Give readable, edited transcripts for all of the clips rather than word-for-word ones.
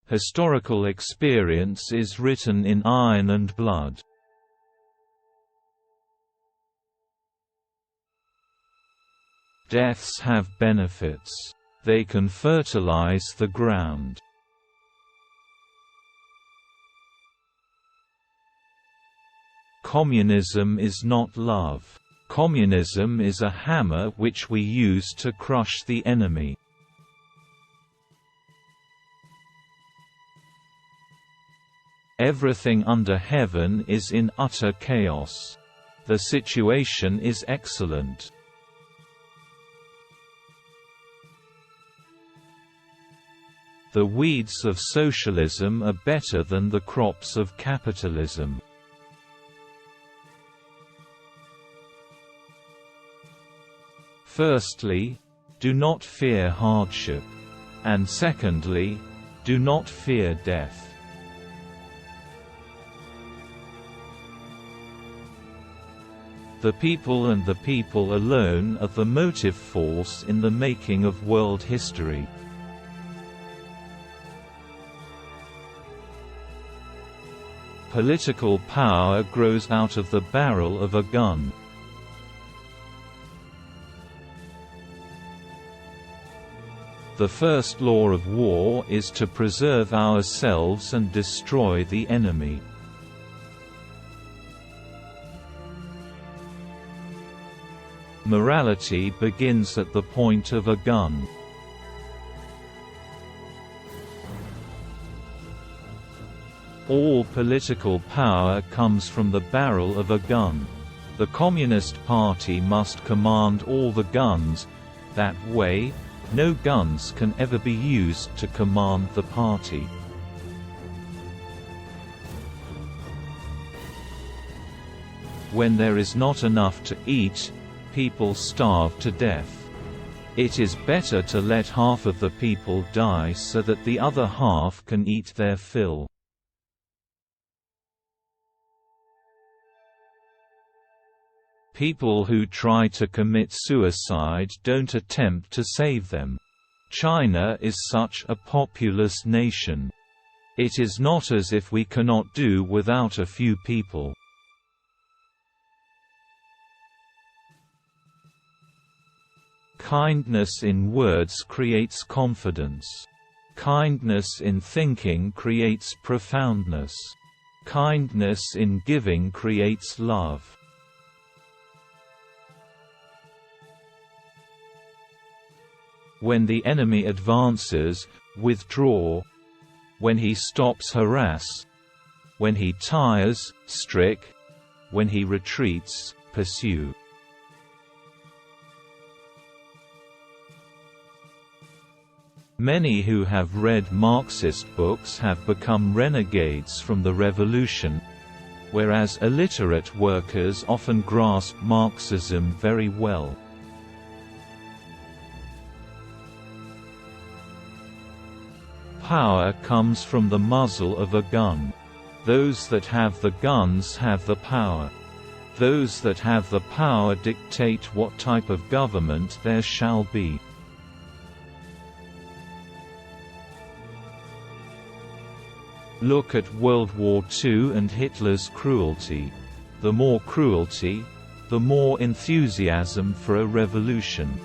Historical experience is written in iron and blood. Deaths have benefits. They can fertilize the ground. Communism is not love. Communism is a hammer which we use to crush the enemy. Everything under heaven is in utter chaos. The situation is excellent. The weeds of socialism are better than the crops of capitalism. Firstly, do not fear hardship. And secondly, do not fear death. The people and the people alone are the motive force in the making of world history. Political power grows out of the barrel of a gun. The first law of war is to preserve ourselves and destroy the enemy. Morality begins at the point of a gun. All political power comes from the barrel of a gun. The Communist Party must command all the guns. That way, no guns can ever be used to command the party. When there is not enough to eat, people starve to death. It is better to let half of the people die so that the other half can eat their fill. People who try to commit suicide don't attempt to save them. China is such a populous nation. It is not as if we cannot do without a few people. Kindness in words creates confidence. Kindness in thinking creates profoundness. Kindness in giving creates love. When the enemy advances, withdraw. When he stops, harass. When he tires, strike. When he retreats, pursue. Many who have read Marxist books have become renegades from the revolution, whereas illiterate workers often grasp Marxism very well. Power comes from the muzzle of a gun. Those that have the guns have the power. Those that have the power dictate what type of government there shall be. Look at World War II and Hitler's cruelty. The more cruelty, the more enthusiasm for a revolution.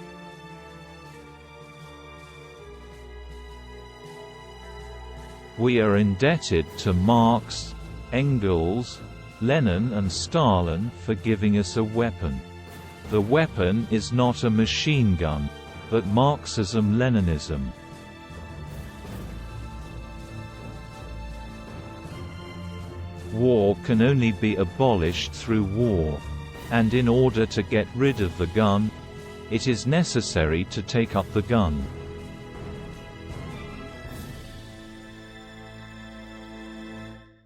We are indebted to Marx, Engels, Lenin and Stalin for giving us a weapon. The weapon is not a machine gun, but Marxism-Leninism. War can only be abolished through war. And in order to get rid of the gun, it is necessary to take up the gun.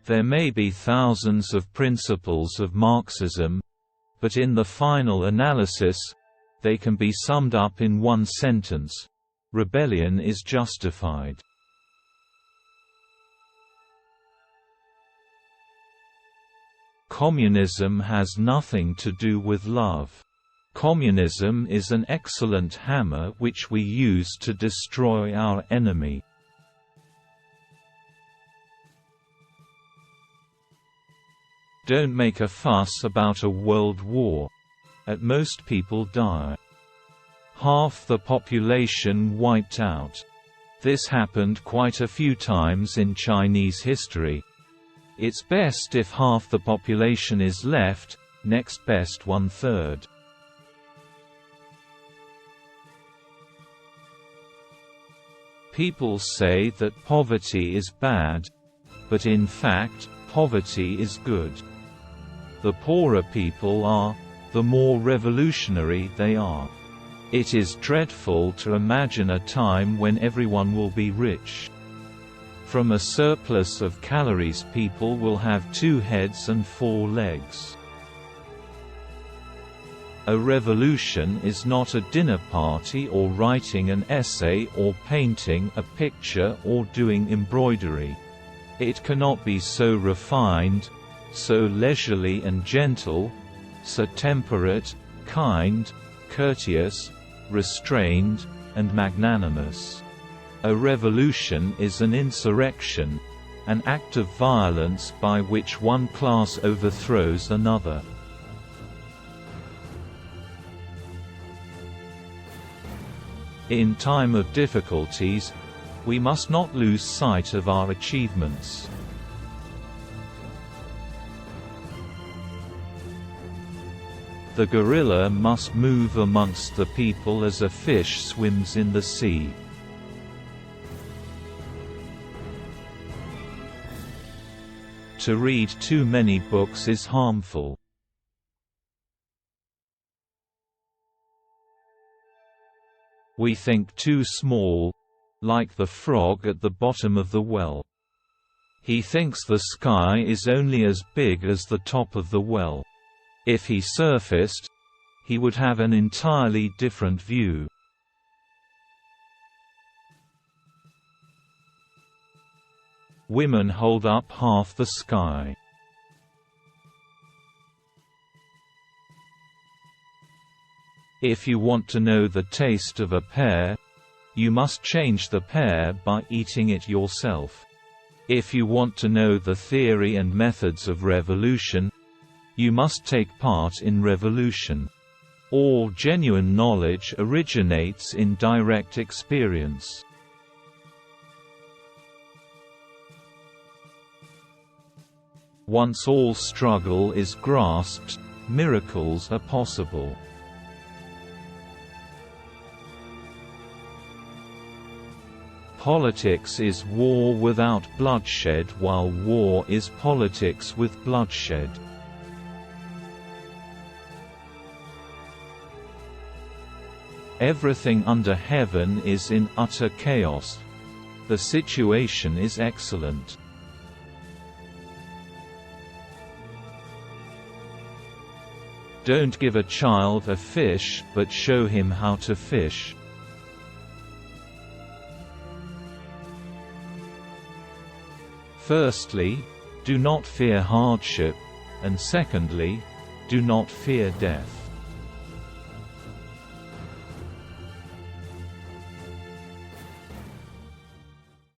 There may be thousands of principles of Marxism, but in the final analysis, they can be summed up in one sentence: rebellion is justified. Communism has nothing to do with love. Communism is an excellent hammer which we use to destroy our enemy. Don't make a fuss about a world war. At most people die. Half the population wiped out. This happened quite a few times in Chinese history. It's best if half the population is left, next best 1/3. People say that poverty is bad, but in fact, poverty is good. The poorer people are, the more revolutionary they are. It is dreadful to imagine a time when everyone will be rich. From a surplus of calories people will have 2 heads and 4 legs. A revolution is not a dinner party or writing an essay or painting a picture or doing embroidery. It cannot be so refined, so leisurely and gentle, so temperate, kind, courteous, restrained, and magnanimous. A revolution is an insurrection, an act of violence by which one class overthrows another. In time of difficulties, we must not lose sight of our achievements. The gorilla must move amongst the people as a fish swims in the sea. To read too many books is harmful. We think too small, like the frog at the bottom of the well. He thinks the sky is only as big as the top of the well. If he surfaced, he would have an entirely different view. Women hold up half the sky. If you want to know the taste of a pear, you must change the pear by eating it yourself. If you want to know the theory and methods of revolution, you must take part in revolution. All genuine knowledge originates in direct experience. Once all struggle is grasped, miracles are possible. Politics is war without bloodshed, while war is politics with bloodshed. Everything under heaven is in utter chaos. The situation is excellent. Don't give a child a fish, but show him how to fish. Firstly, do not fear hardship, and secondly, do not fear death.